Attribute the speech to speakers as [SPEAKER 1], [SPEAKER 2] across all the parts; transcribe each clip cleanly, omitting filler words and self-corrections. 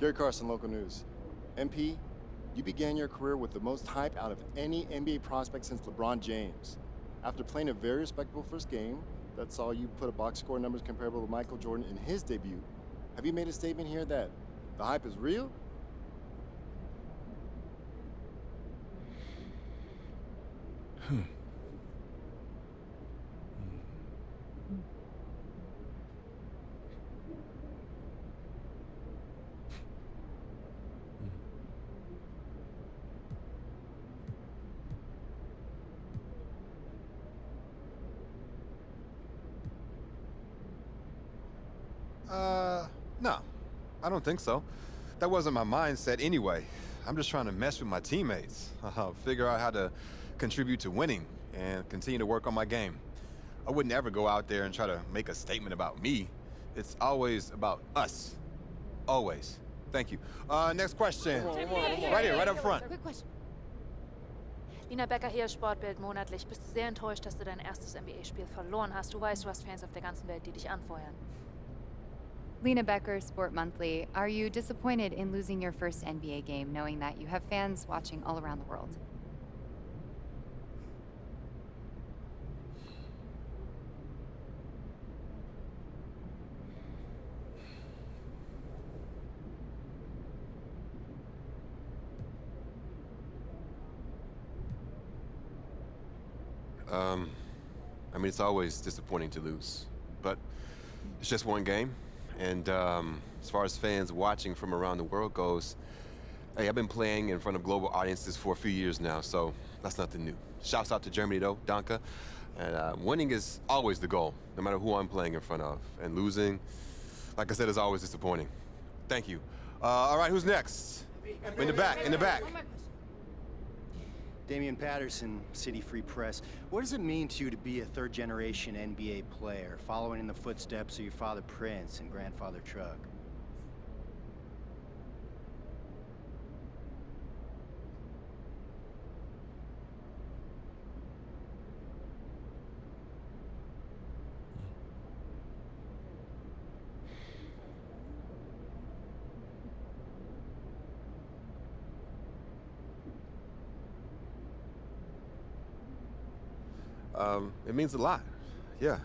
[SPEAKER 1] Gary Carson, local news. MP, you began your career with the most hype out of any NBA prospect since LeBron James. After playing a very respectable first game that saw you put up box score numbers comparable to Michael Jordan in his debut, have you made a statement here that the hype is real?
[SPEAKER 2] No, I don't think so. That wasn't my mindset anyway. I'm just trying to mesh with my teammates, figure out how to contribute to winning, and continue to work on my game. I wouldn't ever go out there and try to make a statement about me. It's always about us. Always. Thank you. Next question. Right here, right up front.
[SPEAKER 3] Quick question. Lina Becker hier, Sportbild monatlich. Bist du sehr enttäuscht, dass du dein erstes NBA-Spiel verloren hast? Du weißt, du hast Fans auf der ganzen Welt, die dich anfeuern.
[SPEAKER 4] Lena Becker, Sport Monthly. Are you disappointed in losing your first NBA game, knowing that you have fans watching all around the world?
[SPEAKER 2] I mean, it's always disappointing to lose, but it's just one game. And as far as fans watching from around the world goes, hey, I've been playing in front of global audiences for a few years now, so that's nothing new. Shouts out to Germany, though, Danke. And winning is always the goal, no matter who I'm playing in front of. And losing, like I said, is always disappointing. Thank you. All right, who's next? In the back, in the back.
[SPEAKER 5] Damian Patterson, City Free Press. What does it mean to you to be a third-generation NBA player, following in the footsteps of your father Prince and grandfather Chuck?
[SPEAKER 2] It means a lot, yeah.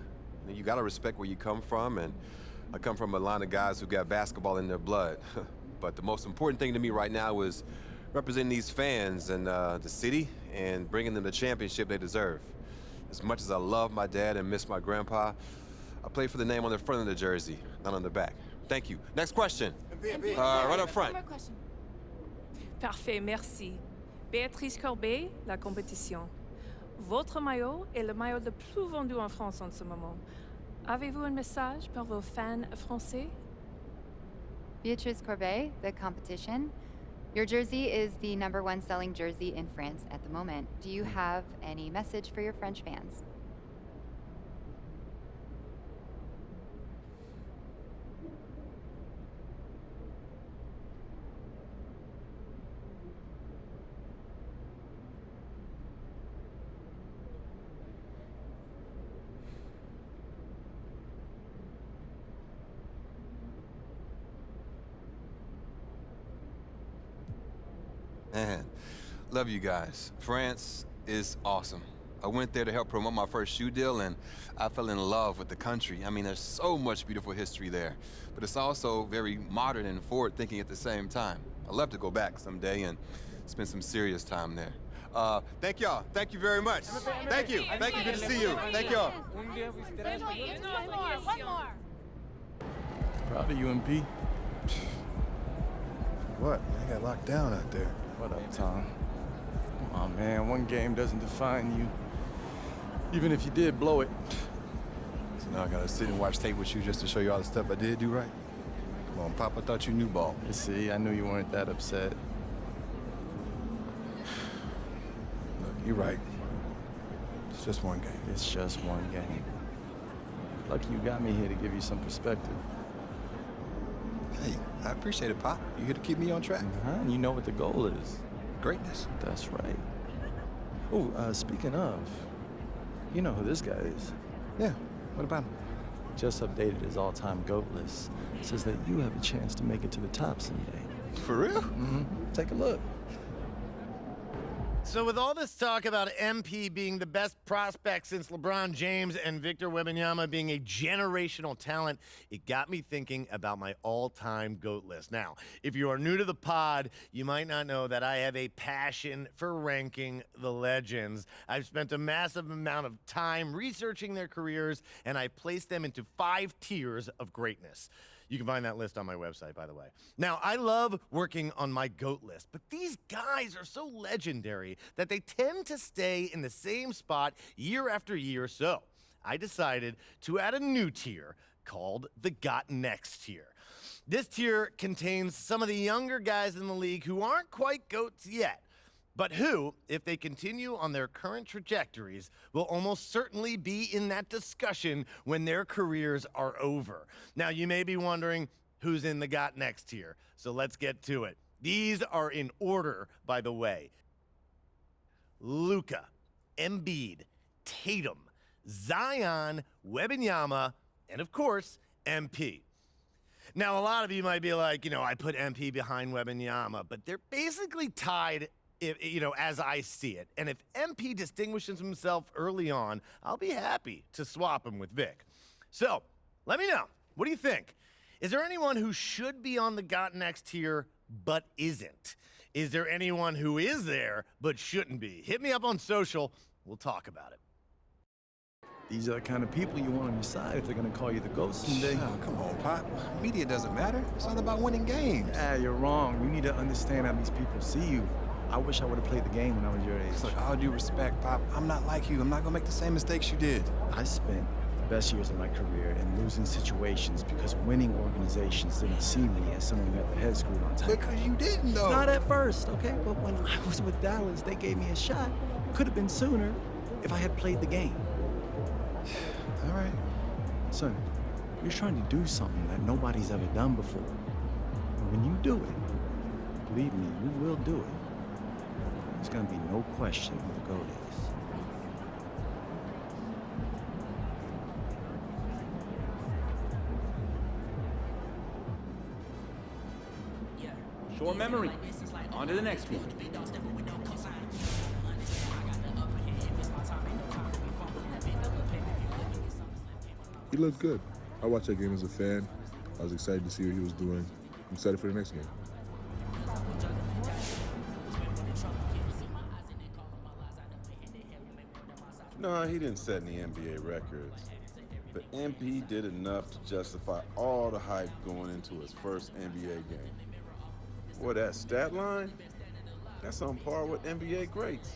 [SPEAKER 2] You gotta respect where you come from, and I come from a line of guys who got basketball in their blood. But the most important thing to me right now is representing these fans and the city and bringing them the championship they deserve. As much as I love my dad and miss my grandpa, I play for the name on the front of the jersey, not on the back. Thank you. Next question. Right up front.
[SPEAKER 6] Parfait, merci. Béatrice Corbet, La Compétition. Votre maillot est le maillot le plus vendu en France en ce moment. Avez-vous un message pour vos fans français?
[SPEAKER 4] Beatrice Courbet, The Competition. Your jersey is the #1 selling jersey in France at the moment. Do you have any message for your French fans?
[SPEAKER 2] Man, love you guys. France is awesome. I went there to help promote my first shoe deal, and I fell in love with the country. I mean, there's so much beautiful history there, but it's also very modern and forward-thinking at the same time. I'd love to go back someday and spend some serious time there. Thank y'all. Thank you very much. Thank you. Thank you. Good to see you. Thank y'all.
[SPEAKER 3] One more.
[SPEAKER 7] Proud of you, MP.
[SPEAKER 8] What? I got locked down out there.
[SPEAKER 7] What up, Tom? Come on, man. One game doesn't define you. Even if you did blow it.
[SPEAKER 8] So now I gotta sit and watch tape with you just to show you all the stuff I did do right? Come on, Papa thought you knew ball.
[SPEAKER 7] You see, I knew you weren't that upset.
[SPEAKER 8] Look, you're right. It's just one game.
[SPEAKER 7] It's just one game. Lucky you got me here to give you some perspective.
[SPEAKER 8] Hey, I appreciate it, Pop. You here to keep me on track.
[SPEAKER 7] And you know what the goal is.
[SPEAKER 8] Greatness.
[SPEAKER 7] That's right. Oh, speaking of, you know who this guy is.
[SPEAKER 8] Yeah, what about him?
[SPEAKER 7] just updated his all-time GOAT list. Says that you have a chance to make it to the top someday.
[SPEAKER 8] For real?
[SPEAKER 7] Mm-hmm. Take a look.
[SPEAKER 9] So with all this talk about MP being the best prospect since LeBron James and Victor Wembanyama being a generational talent, it got me thinking about my all-time GOAT list. Now, if you are new to the pod, you might not know that I have a passion for ranking the legends. I've spent a massive amount of time researching their careers, and I placed them into 5 tiers of greatness. You can find that list on my website, by the way. Now, I love working on my GOAT list, but these guys are so legendary that they tend to stay in the same spot year after year. So I decided to add a new tier called the Got Next tier. This tier contains some of the younger guys in the league who aren't quite GOATs yet, but who, if they continue on their current trajectories, will almost certainly be in that discussion when their careers are over. Now, you may be wondering who's in the Got Next tier, so let's get to it. These are in order, by the way. Luka, Embiid, Tatum, Zion, Wembanyama, and of course, MP. Now, a lot of you might be like, I put MP behind Wembanyama, but they're basically tied, as I see it. And if MP distinguishes himself early on, I'll be happy to swap him with Vic. So, let me know. What do you think? Is there anyone who should be on the Got Next tier but isn't? Is there anyone who is there but shouldn't be? Hit me up on social. We'll talk about it.
[SPEAKER 7] These are the kind of people you want on your side if they're gonna call you the GOAT someday.
[SPEAKER 8] Oh, come on, Pop. Media doesn't matter. It's all about winning games.
[SPEAKER 7] Ah, you're wrong. You need to understand how these people see you. I wish I would have played the game when I was your age.
[SPEAKER 8] Look, all due respect, Pop, I'm not like you. I'm not gonna make the same mistakes you did.
[SPEAKER 7] I spent the best years of my career in losing situations because winning organizations didn't see me as someone who had the head screwed on tight.
[SPEAKER 8] Because you didn't, though.
[SPEAKER 7] Not at first, okay? But when I was with Dallas, they gave me a shot. Could have been sooner if I had played the game.
[SPEAKER 8] All right.
[SPEAKER 7] Son, you're trying to do something that nobody's ever done before. And when you do it, believe me, you will do it. There's gonna be no question who the GOAT is.
[SPEAKER 10] Short memory. On to the next one.
[SPEAKER 11] He looked good. I watched that game as a fan. I was excited to see what he was doing. I'm excited for the next game.
[SPEAKER 12] No, he didn't set any NBA records. But MP did enough to justify all the hype going into his first NBA game. Boy, that stat line, that's on par with NBA greats.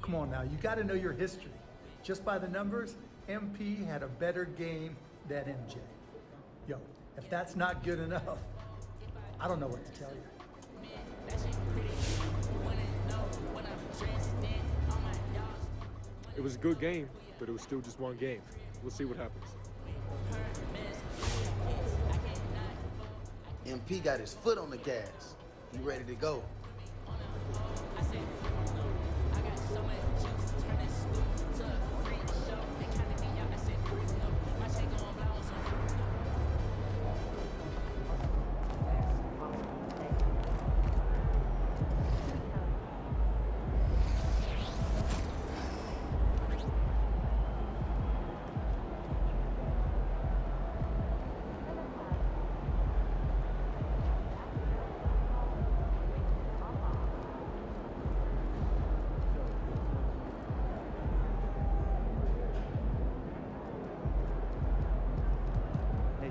[SPEAKER 13] Come on now, you gotta know your history. Just by the numbers, MP had a better game than MJ. Yo, if that's not good enough, I don't know what to tell you.
[SPEAKER 14] It was a good game, but it was still just one game. We'll see what happens.
[SPEAKER 15] MP got his foot on the gas. He ready to go.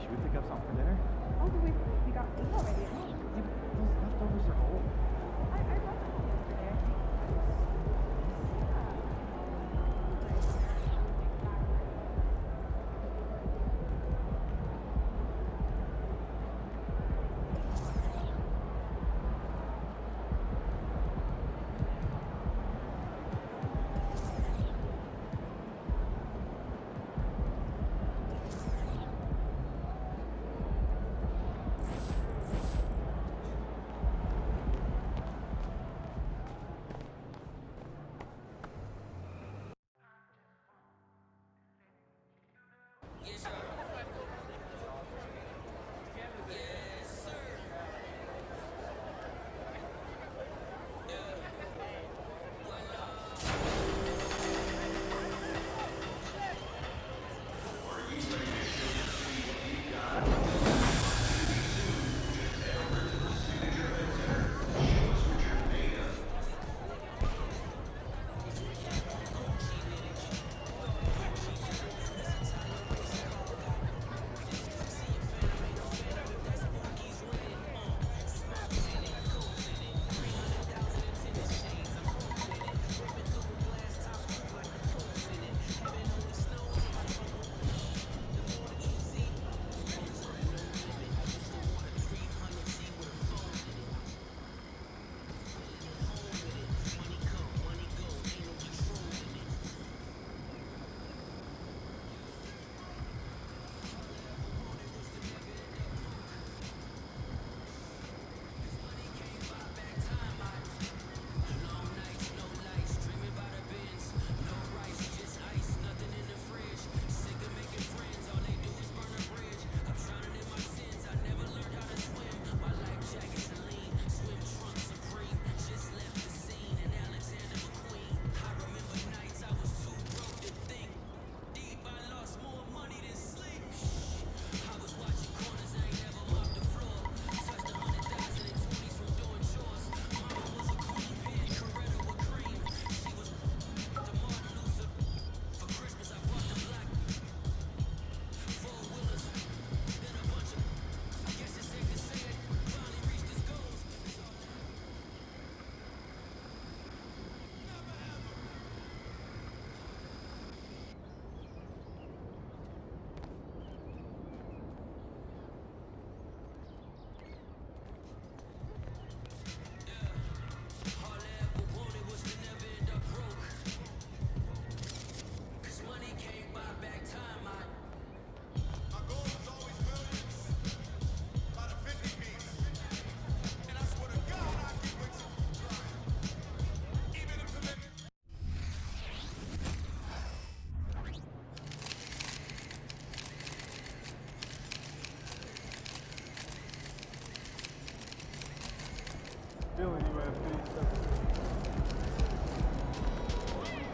[SPEAKER 10] Should we pick up something for dinner?
[SPEAKER 16] Oh, we got food already.
[SPEAKER 10] Yeah, but those leftovers are old.
[SPEAKER 16] I left them yesterday.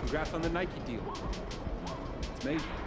[SPEAKER 14] Congrats on the Nike deal. It's major.